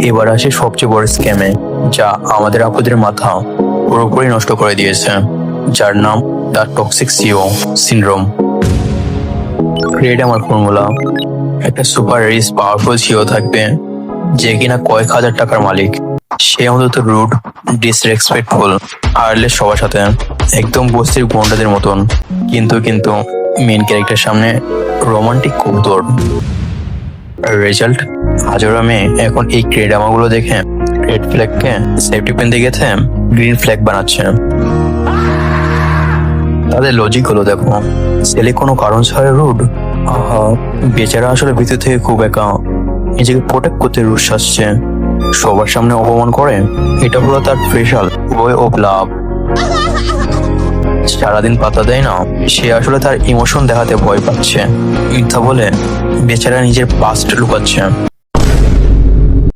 এবার আসে সবচেয়ে বড় স্ক্যামে, যা আমাদের আপুদের মাথা পুরোপুরি নষ্ট করে দিয়েছে, যার নাম the toxic CEO syndrome. Create আমার ফর্মুলা, একটা সুপার রিচ পাওয়ারফুল সিও থাকবে যে কিনা কয়েক হাজার টাকার মালিক। সে অন্তত রুড, ডিসরেসপেক্টফুল, হারলেস সবার সাথে, একদম বস্তির গুন্ডাদের মতন। কিন্তু কিন্তু মেন ক্যারেক্টার সামনে রোমান্টিক কবুতর। রেজাল্ট, হাজারো মেয়ে এখন এই ক্রেডামাগুলো দেখে রেড ফ্ল্যাগকে সেফটি পেন দিয়ে গেছে গ্রিন ফ্ল্যাগ বানাচ্ছে। তাদের লজিক হলো দেখো, ছেলে কোনো কারণ ছাড়া রুড, আহা বেচারা আসলে ভিতর থেকে খুব একা, নিজেকে প্রোটেক্ট করতে রুড সাজছে, সবার সামনে অপমান করে। এটা হলো তার স্পেশাল ওয়ে অফ লাভ। সারাদিন পাতা দেয় না, সে আসলে তার ইমোশন দেখাতে ভয় পাচ্ছে, মিথ্যা বলে বেচারা নিজের পাস্ট লুকাচ্ছে।